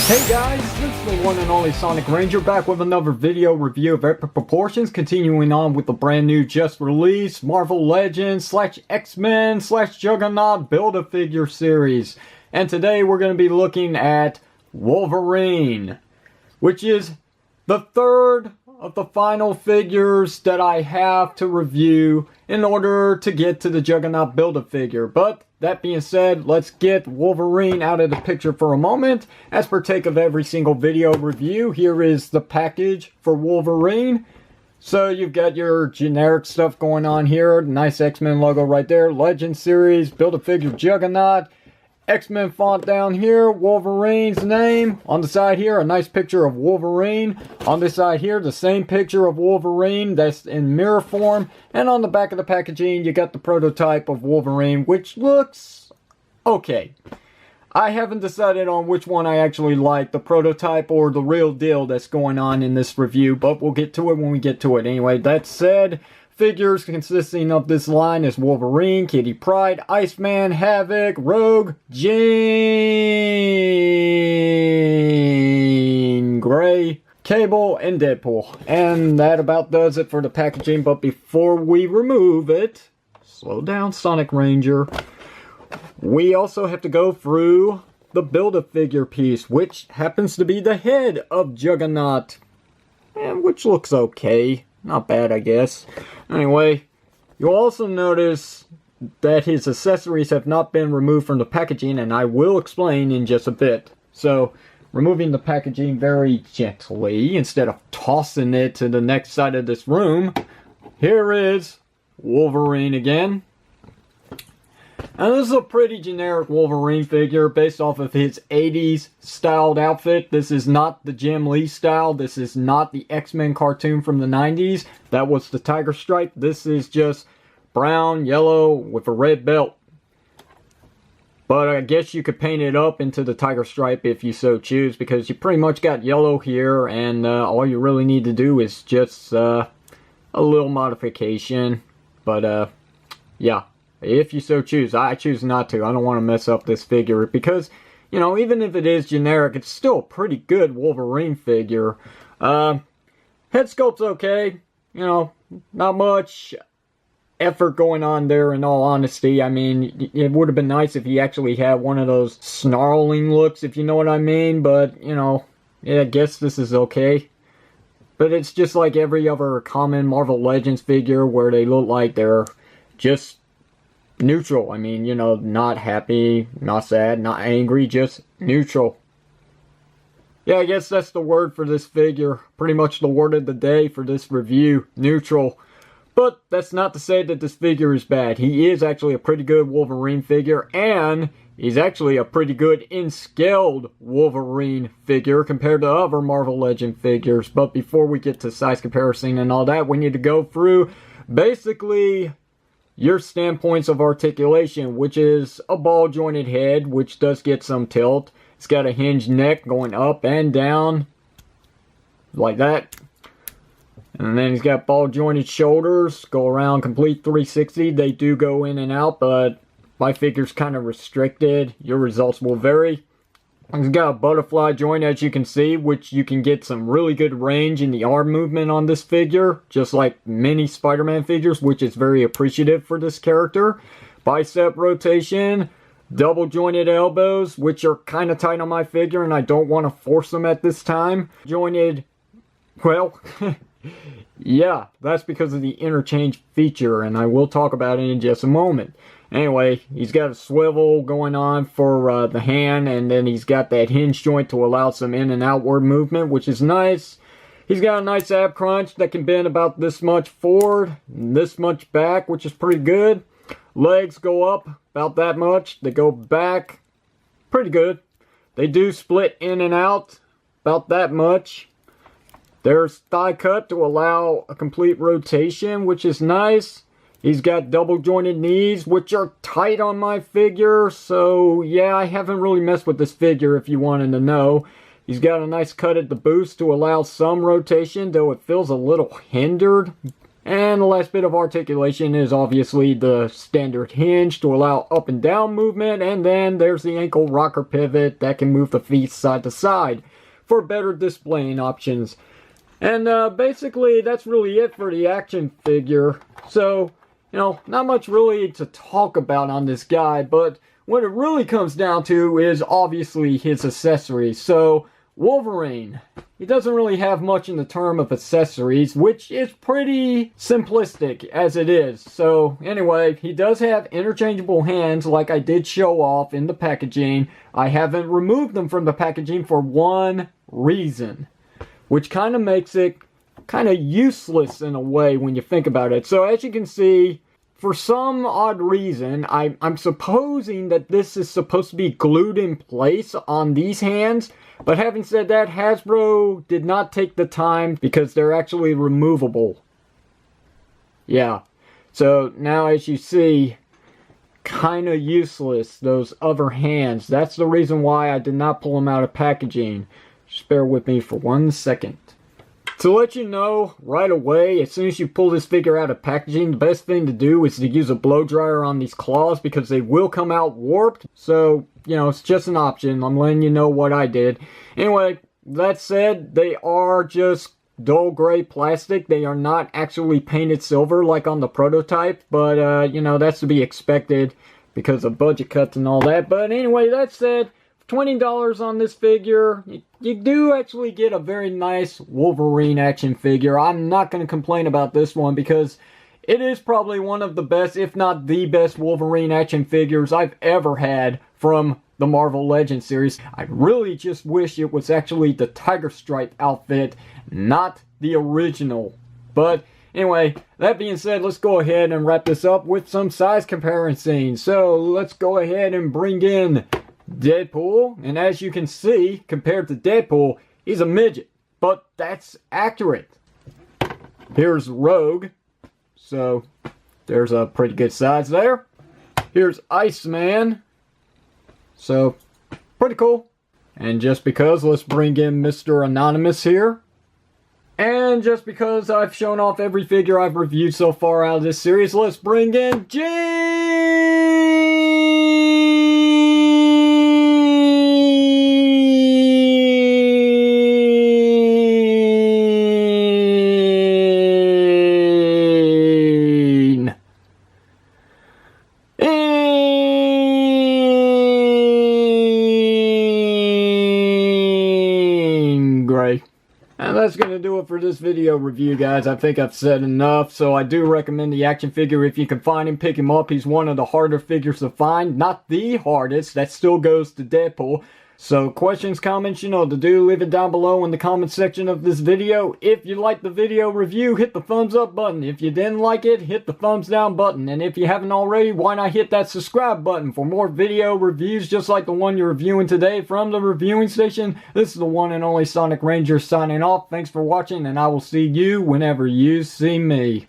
Hey guys, this is the one and only Sonic Ranger back with another video review of Epic Proportions, continuing on with the brand new just released Marvel Legends / X-Men / Juggernaut Build-A-Figure series. And today we're going to be looking at Wolverine, which is the third of the final figures that I have to review in order to get to the Juggernaut Build-A-Figure. But that being said, let's get Wolverine out of the picture for a moment. As per take of every single video review, here is the package for Wolverine. So you've got your generic stuff going on here. Nice X-Men logo right there. Legend series, Build-A-Figure Juggernaut. X-Men font down here, Wolverine's name. On the side here, a nice picture of Wolverine. On this side here, the same picture of Wolverine that's in mirror form. And on the back of the packaging, you got the prototype of Wolverine, which looks okay. I haven't decided on which one I actually like, the prototype or the real deal that's going on in this review, but we'll get to it when we get to it. Anyway, that said, figures consisting of this line is Wolverine, Kitty Pryde, Iceman, Havoc, Rogue, Jean Grey, Cable, and Deadpool. And that about does it for the packaging, but before we remove it, slow down Sonic Ranger, we also have to go through the Build-A-Figure piece, which happens to be the head of Juggernaut, and which looks okay. Not bad, I guess. Anyway, you'll also notice that his accessories have not been removed from the packaging, and I will explain in just a bit. So, removing the packaging very gently, instead of tossing it to the next side of this room, here is Wolverine again. And this is a pretty generic Wolverine figure based off of his 80s styled outfit. This is not the Jim Lee style. This is not the X-Men cartoon from the 90s. That was the tiger stripe. This is just brown, yellow with a red belt. But I guess you could paint it up into the tiger stripe if you so choose, because you pretty much got yellow here, and all you really need to do is just a little modification. But yeah. If you so choose. I choose not to. I don't want to mess up this figure because, you know, even if it is generic, it's still a pretty good Wolverine figure. Head sculpt's okay. You know, not much effort going on there in all honesty. I mean, it would have been nice if he actually had one of those snarling looks, if you know what I mean. But, you know, yeah, I guess this is okay. But it's just like every other common Marvel Legends figure where they look like they're just neutral. I mean, you know, not happy, not sad, not angry, just neutral. Yeah, I guess that's the word for this figure. Pretty much the word of the day for this review, neutral. But that's not to say that this figure is bad. He is actually a pretty good Wolverine figure, and he's actually a pretty good in-scaled Wolverine figure compared to other Marvel Legend figures. But before we get to size comparison and all that, we need to go through basically your standpoints of articulation, which is a ball jointed head, which does get some tilt. It's got a hinged neck going up and down like that. And then he's got ball jointed shoulders, go around complete 360. They do go in and out, but my figure's kind of restricted. Your results will vary. He's got a butterfly joint, as you can see, which you can get some really good range in the arm movement on this figure, just like many Spider-Man figures, which is very appreciative for this character. Bicep rotation, double jointed elbows, which are kind of tight on my figure, and I don't want to force them at this time. Jointed, well, yeah, that's because of the interchange feature, and I will talk about it in just a moment. Anyway, he's got a swivel going on for the hand, and then he's got that hinge joint to allow some in and outward movement, which is nice. He's got a nice ab crunch that can bend about this much forward, and this much back, which is pretty good. Legs go up about that much. They go back pretty good. They do split in and out about that much. There's thigh cut to allow a complete rotation, which is nice. He's got double jointed knees, which are tight on my figure. So yeah, I haven't really messed with this figure if you wanted to know. He's got a nice cut at the boost to allow some rotation, though it feels a little hindered And the last bit of articulation is obviously the standard hinge to allow up and down movement, and then there's the ankle rocker pivot that can move the feet side to side for better displaying options. And basically that's really it for the action figure. So, you know, not much really to talk about on this guy, but what it really comes down to is obviously his accessories. So, Wolverine, he doesn't really have much in the term of accessories, which is pretty simplistic as it is. So anyway, he does have interchangeable hands like I did show off in the packaging. I haven't removed them from the packaging for one reason, which kind of makes it kind of useless in a way when you think about it. So as you can see, for some odd reason, I'm supposing that this is supposed to be glued in place on these hands. But having said that, Hasbro did not take the time because they're actually removable. Yeah. So now as you see, kind of useless, those other hands. That's the reason why I did not pull them out of packaging. Just bear with me for 1 second. To let you know right away, as soon as you pull this figure out of packaging, the best thing to do is to use a blow dryer on these claws because they will come out warped. So, you know, it's just an option. I'm letting you know what I did. Anyway, that said, they are just dull gray plastic. They are not actually painted silver like on the prototype, but, you know, that's to be expected because of budget cuts and all that. But anyway, that said, $20 on this figure, you do actually get a very nice Wolverine action figure. I'm not going to complain about this one because it is probably one of the best, if not the best, Wolverine action figures I've ever had from the Marvel Legends series. I really just wish it was actually the Tiger Stripe outfit, not the original. But anyway, that being said, let's go ahead and wrap this up with some size comparison. So let's go ahead and bring in Deadpool, and as you can see, compared to Deadpool, he's a midget, but that's accurate. Here's Rogue, so there's a pretty good size there. Here's Iceman, so pretty cool. And just because, let's bring in Mr. Anonymous here. And just because I've shown off every figure I've reviewed so far out of this series, let's bring in Gray. And that's going to do it for this video review, guys. I think I've said enough, so I do recommend the action figure. If you can find him, pick him up. He's one of the harder figures to find. Not the hardest. That still goes to Deadpool. So questions, comments, you know what to do. Leave it down below in the comment section of this video. If you liked the video review, hit the thumbs up button. If you didn't like it, hit the thumbs down button. And if you haven't already, why not hit that subscribe button for more video reviews just like the one you're reviewing today from the reviewing station. This is the one and only Sonic Ranger signing off. Thanks for watching, and I will see you whenever you see me.